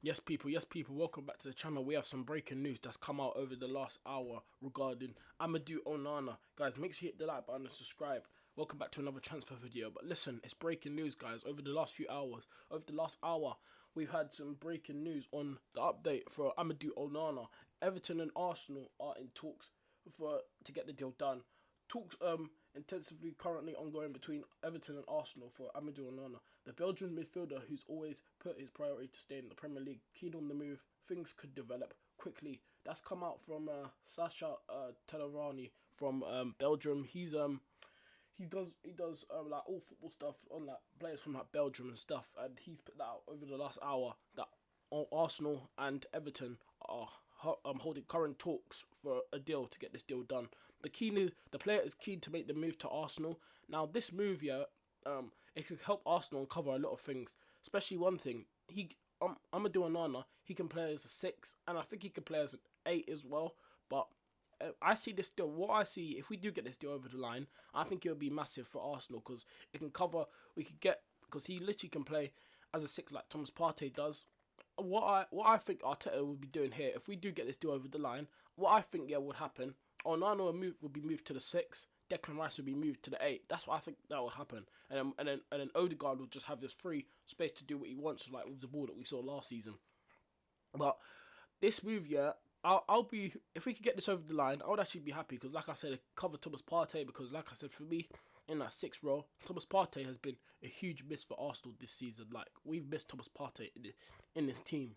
Yes, people, welcome back to the channel. We have some breaking news that's come out over the last hour regarding Amadou Onana. Guys, make sure you hit the like button and subscribe. Welcome back to another transfer video. But listen, it's breaking news, guys. Over the last few hours, over the last hour, we've had some breaking news on the update for Amadou Onana. Everton and Arsenal are in talks to get the deal done. Talks intensively currently ongoing between Everton and Arsenal for Amadou Onana. The Belgian midfielder, who's always put his priority to stay in the Premier League, keen on the move. Things could develop quickly. That's come out from Sasha Telerani from Belgium. He does like all football stuff on like players from like Belgium and stuff, and he's put that out over the last hour that Arsenal and Everton are holding current talks for a deal to get this deal done. The player is keen to make the move to Arsenal. Now this move, yeah, it could help Arsenal cover a lot of things, especially one thing. Amadou Onana, he can play as a six, and I think he can play as an eight as well. But I see this deal. What I see, if we do get this deal over the line, I think it would be massive for Arsenal because it can cover. We could get because he literally can play as a six like Thomas Partey does. What I think Arteta would be doing here, if we do get this deal over the line, what I think would happen. Onana would be moved to the six. Declan Rice would be moved to the eight. That's what I think that would happen, and then Odegaard would just have this free space to do what he wants, like with the ball that we saw last season. But this move, yeah, I'll be if we could get this over the line, I would actually be happy because, like I said, it covered Thomas Partey because, like I said, for me in that sixth role, Thomas Partey has been a huge miss for Arsenal this season. Like we've missed Thomas Partey in this team,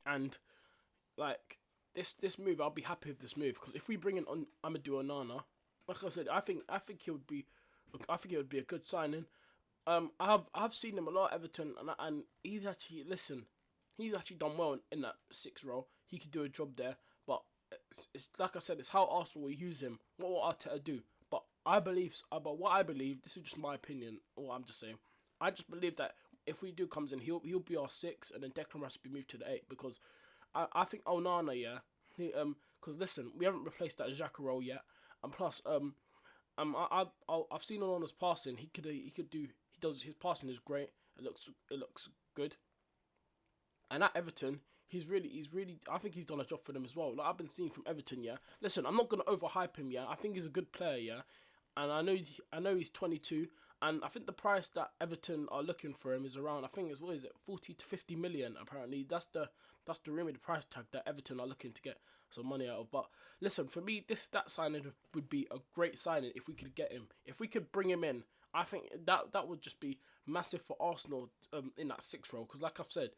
and like this move, I'll be happy with this move because if we bring in on Amadou Onana, like I said, I think he would be, I think it would be a good signing. I've seen him a lot at Everton, and he's actually he's actually done well in that six role. He could do a job there, but it's like I said, it's how Arsenal will use him. What will Arteta do? But what I believe, this is just my opinion. What I'm just saying, I just believe that if we do comes in, he'll be our six, and then Declan Rice will be moved to the eight because I think Onana, yeah, because listen, we haven't replaced that Xhaka role yet, and plus I've seen Onana's passing. He does his passing is great. It looks good. And at Everton, he's really. I think he's done a job for them as well. Like I've been seeing from Everton, yeah. Listen, I'm not gonna overhype him, yeah. I think he's a good player, yeah. And I know he's 22, and I think the price that Everton are looking for him is around. I think it's what is it, 40 to 50 million. Apparently, that's the rumored price tag that Everton are looking to get some money out of. But listen, for me, that signing would be a great signing if we could get him. If we could bring him in, I think that would just be massive for Arsenal in that sixth role. Because like I've said,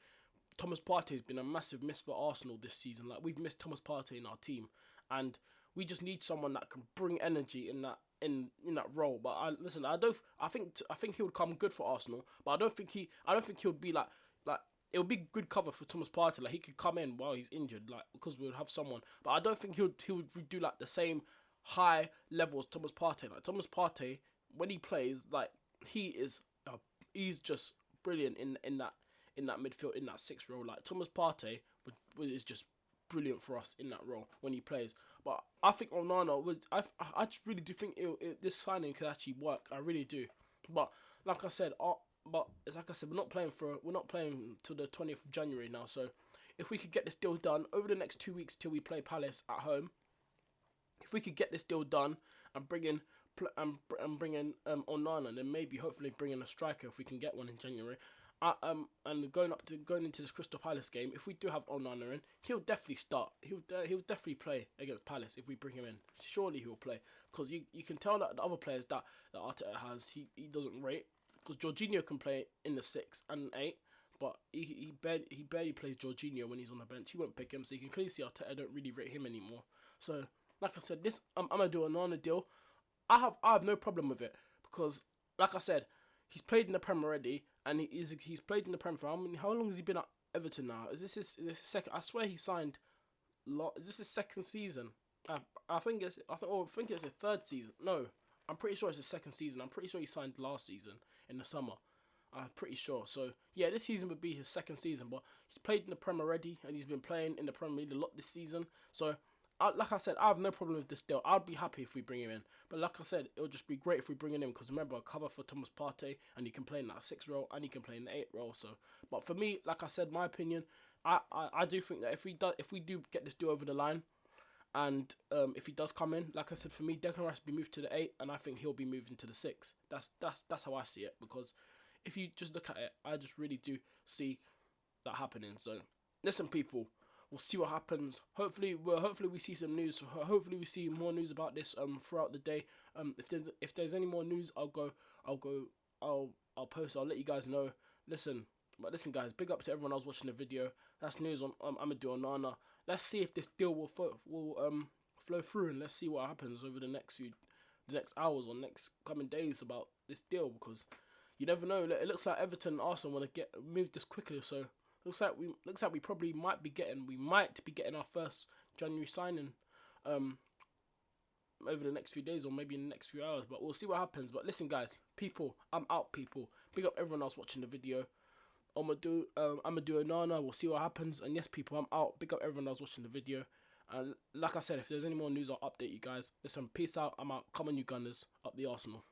Thomas Partey has been a massive miss for Arsenal this season. Like we've missed Thomas Partey in our team, and we just need someone that can bring energy in that role. But listen, I think he would come good for Arsenal, but I don't think he would be like it would be good cover for Thomas Partey. Like he could come in while he's injured, like because we would have someone. But I don't think he would do like the same high level as Thomas Partey. Like Thomas Partey, when he plays, like he is he's just brilliant in that midfield, in that sixth role. Like Thomas Partey is just brilliant for us in that role when he plays. But I think Onana would. I just really do think this signing could actually work. I really do. But like I said, but it's like I said, we're not playing till the 20th of January now. So if we could get this deal done over the next 2 weeks till we play Palace at home, if we could get this deal done and bring in Onana, and then maybe hopefully bring in a striker if we can get one in January. And going into this Crystal Palace game, if we do have Onana in, he'll definitely start. He'll definitely play against Palace if we bring him in. Surely he'll play because you can tell that the other players that Arteta has, he doesn't rate, because Jorginho can play in the six and eight. But he barely plays Jorginho when he's on the bench. He won't pick him, so you can clearly see Arteta don't really rate him anymore. So, like I said, this I'm gonna do a Onana deal. I have no problem with it because, like I said, he's played in the Prem already, and he's played in the Prem for how long has he been at Everton now? Is this his second? I swear he signed. Is this his second season? I think it's his third season. No, I'm pretty sure it's his second season. I'm pretty sure he signed last season in the summer. I'm pretty sure. So yeah, this season would be his second season, but he's played in the Prem already, and he's been playing in the Premier League a lot this season. So like I said, I have no problem with this deal. I'd be happy if we bring him in. But like I said, it would just be great if we bring him in because remember, cover for Thomas Partey and he can play in that 6 role and he can play in the 8 role. So, but for me, like I said, my opinion, I do think that if we do get this deal over the line, and if he does come in, like I said, for me, Declan Rice will be moved to the 8, and I think he'll be moved into the 6. That's how I see it. Because if you just look at it, I just really do see that happening. So listen, people, we'll see what happens. Hopefully we see some news. Hopefully we see more news about this throughout the day. If there's any more news, I'll post. I'll let you guys know. Listen, guys, big up to everyone else watching the video. That's news on Amadou Onana. Let's see if this deal will flow through, and let's see what happens over the next hours or next coming days about this deal, because you never know. It looks like Everton and Arsenal want to get moved this quickly, so looks like we probably might be getting our first January signing over the next few days or maybe in the next few hours, but we'll see what happens. But listen, guys, people, I'm out, people. Big up everyone else watching the video. Amadou Onana, we'll see what happens. And yes, people, I'm out. Big up everyone else watching the video. And like I said, if there's any more news, I'll update you guys. Listen, peace out. I'm out. Come on, you Gunners. Up the Arsenal.